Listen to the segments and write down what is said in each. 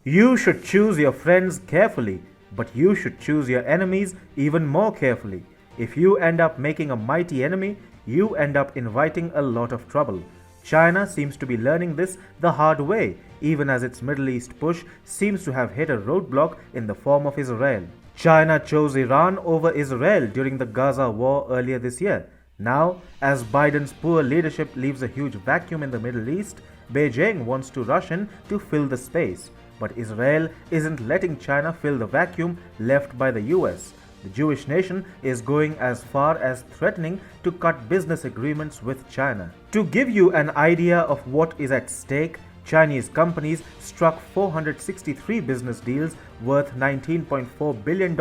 You should choose your friends carefully, but you should choose your enemies even more carefully. If you end up making a mighty enemy, you end up inviting a lot of trouble. China seems to be learning this the hard way, even as its Middle East push seems to have hit a roadblock in the form of Israel. China chose Iran over Israel during the Gaza war earlier this year. Now, as Biden's poor leadership leaves a huge vacuum in the Middle East, Beijing wants to rush in to fill the space. But Israel isn't letting China fill the vacuum left by the US. The Jewish nation is going as far as threatening to cut business agreements with China. To give you an idea of what is at stake, Chinese companies struck 463 business deals worth $19.4 billion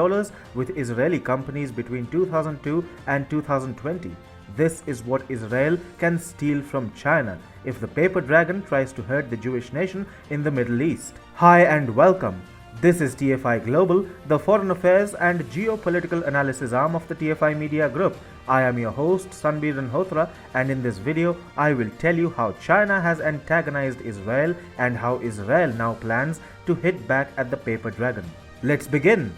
with Israeli companies between 2002 and 2020. This is what Israel can steal from China if the paper dragon tries to hurt the Jewish nation in the Middle East. Hi and welcome. This is TFI Global, the foreign affairs and geopolitical analysis arm of the TFI Media Group. I am your host Sanbir Ranhotra, and in this video I will tell you how China has antagonized Israel and how Israel now plans to hit back at the paper dragon. Let's begin.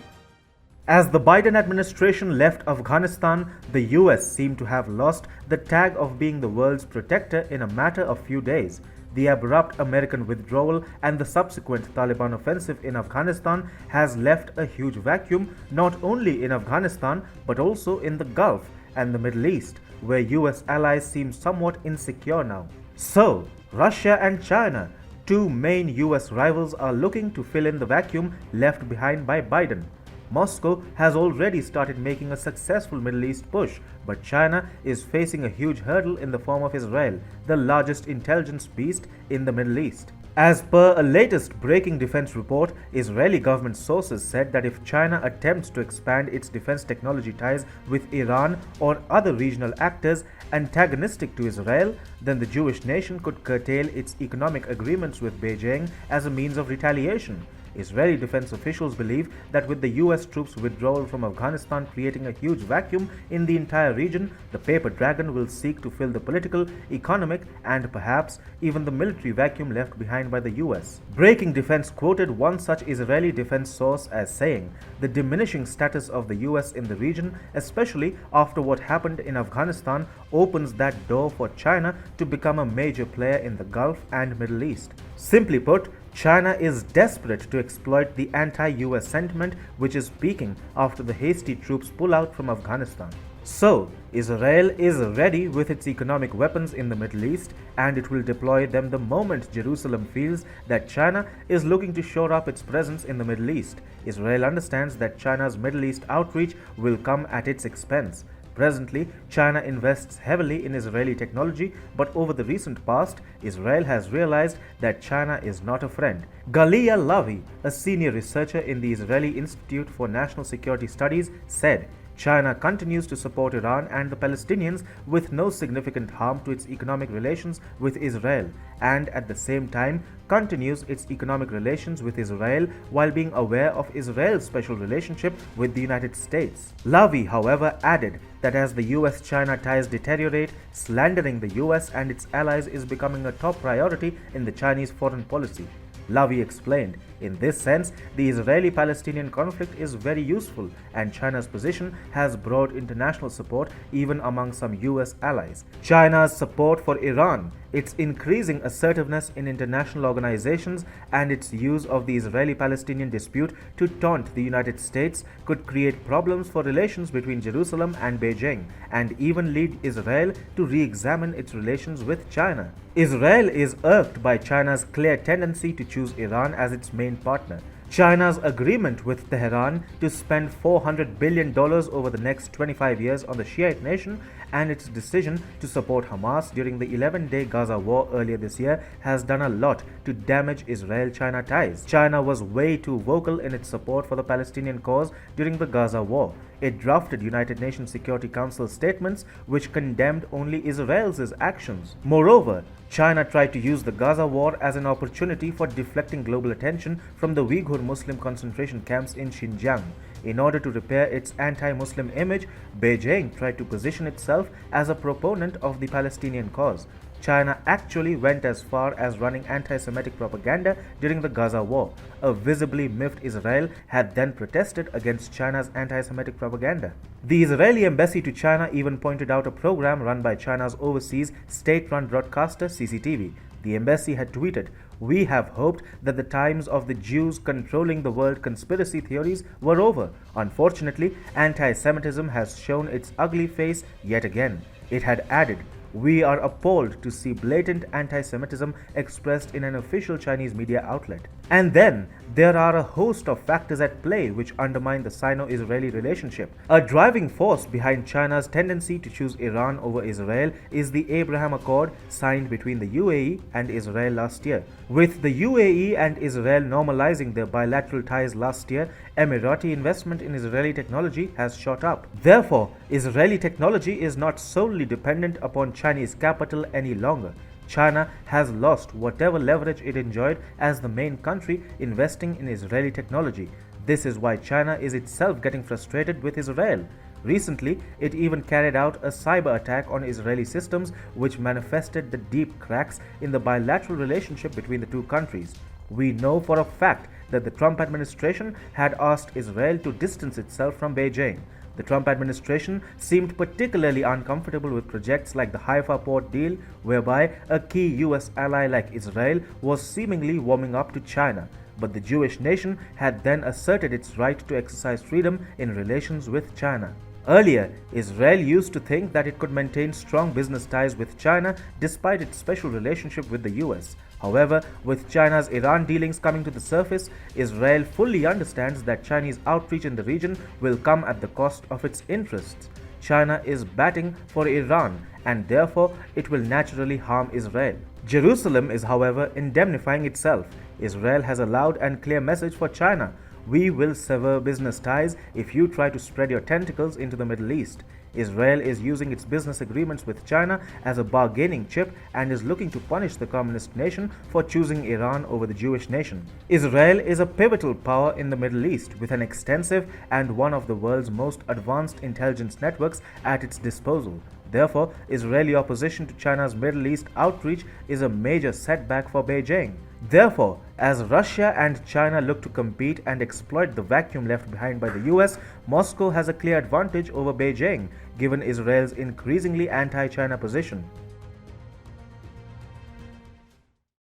As the Biden administration left Afghanistan, the US seemed to have lost the tag of being the world's protector in a matter of few days. The abrupt American withdrawal and the subsequent Taliban offensive in Afghanistan has left a huge vacuum not only in Afghanistan but also in the Gulf and the Middle East, where US allies seem somewhat insecure now. So, Russia and China, two main US rivals, are looking to fill in the vacuum left behind by Biden. Moscow has already started making a successful Middle East push, but China is facing a huge hurdle in the form of Israel, the largest intelligence beast in the Middle East. As per a latest breaking defense report, Israeli government sources said that if China attempts to expand its defense technology ties with Iran or other regional actors antagonistic to Israel, then the Jewish nation could curtail its economic agreements with Beijing as a means of retaliation. Israeli defense officials believe that with the US troops' withdrawal from Afghanistan creating a huge vacuum in the entire region, the paper dragon will seek to fill the political, economic, and perhaps even the military vacuum left behind by the US. Breaking Defense quoted one such Israeli defense source as saying, "The diminishing status of the US in the region, especially after what happened in Afghanistan, opens that door for China to become a major player in the Gulf and Middle East." Simply put, China is desperate to exploit the anti-US sentiment which is peaking after the hasty troops pull out from Afghanistan. So, Israel is ready with its economic weapons in the Middle East, and it will deploy them the moment Jerusalem feels that China is looking to shore up its presence in the Middle East. Israel understands that China's Middle East outreach will come at its expense. Presently, China invests heavily in Israeli technology, but over the recent past, Israel has realized that China is not a friend. Galia Lavi, a senior researcher in the Israeli Institute for National Security Studies, said, "China continues to support Iran and the Palestinians with no significant harm to its economic relations with Israel, and at the same time continues its economic relations with Israel while being aware of Israel's special relationship with the United States." Lavi, however, added that as the US-China ties deteriorate, slandering the US and its allies is becoming a top priority in the Chinese foreign policy. Lavi explained, "In this sense, the Israeli-Palestinian conflict is very useful, and China's position has broad international support even among some US allies. China's support for Iran, its increasing assertiveness in international organizations, and its use of the Israeli-Palestinian dispute to taunt the United States could create problems for relations between Jerusalem and Beijing, and even lead Israel to re-examine its relations with China." Israel is irked by China's clear tendency to choose Iran as its main partner. China's agreement with Tehran to spend $400 billion over the next 25 years on the Shiite nation and its decision to support Hamas during the 11-day Gaza war earlier this year has done a lot to damage Israel-China ties. China was way too vocal in its support for the Palestinian cause during the Gaza war. It drafted United Nations Security Council statements which condemned only Israel's actions. Moreover, China tried to use the Gaza war as an opportunity for deflecting global attention from the Uyghur Muslim concentration camps in Xinjiang. In order to repair its anti-Muslim image, Beijing tried to position itself as a proponent of the Palestinian cause. China actually went as far as running anti-Semitic propaganda during the Gaza war. A visibly miffed Israel had then protested against China's anti-Semitic propaganda. The Israeli embassy to China even pointed out a program run by China's overseas state-run broadcaster CCTV. The embassy had tweeted, "We have hoped that the times of the Jews controlling the world conspiracy theories were over. Unfortunately, anti-Semitism has shown its ugly face yet again." It had added, "We are appalled to see blatant anti-Semitism expressed in an official Chinese media outlet." And then, there are a host of factors at play which undermine the Sino-Israeli relationship. A driving force behind China's tendency to choose Iran over Israel is the Abraham Accord signed between the UAE and Israel last year. With the UAE and Israel normalizing their bilateral ties last year, Emirati investment in Israeli technology has shot up. Therefore, Israeli technology is not solely dependent upon Chinese capital any longer. China has lost whatever leverage it enjoyed as the main country investing in Israeli technology. This is why China is itself getting frustrated with Israel. Recently, it even carried out a cyber attack on Israeli systems which manifested the deep cracks in the bilateral relationship between the two countries. We know for a fact that the Trump administration had asked Israel to distance itself from Beijing. The Trump administration seemed particularly uncomfortable with projects like the Haifa port deal, whereby a key US ally like Israel was seemingly warming up to China. But the Jewish nation had then asserted its right to exercise freedom in relations with China. Earlier, Israel used to think that it could maintain strong business ties with China despite its special relationship with the US. However, with China's Iran dealings coming to the surface, Israel fully understands that Chinese outreach in the region will come at the cost of its interests. China is batting for Iran, and therefore it will naturally harm Israel. Jerusalem is, however, indemnifying itself. Israel has a loud and clear message for China: "We will sever business ties if you try to spread your tentacles into the Middle East." Israel is using its business agreements with China as a bargaining chip and is looking to punish the communist nation for choosing Iran over the Jewish nation. Israel is a pivotal power in the Middle East with an extensive and one of the world's most advanced intelligence networks at its disposal. Therefore, Israeli opposition to China's Middle East outreach is a major setback for Beijing. Therefore, as Russia and China look to compete and exploit the vacuum left behind by the US, Moscow has a clear advantage over Beijing, given Israel's increasingly anti-China position.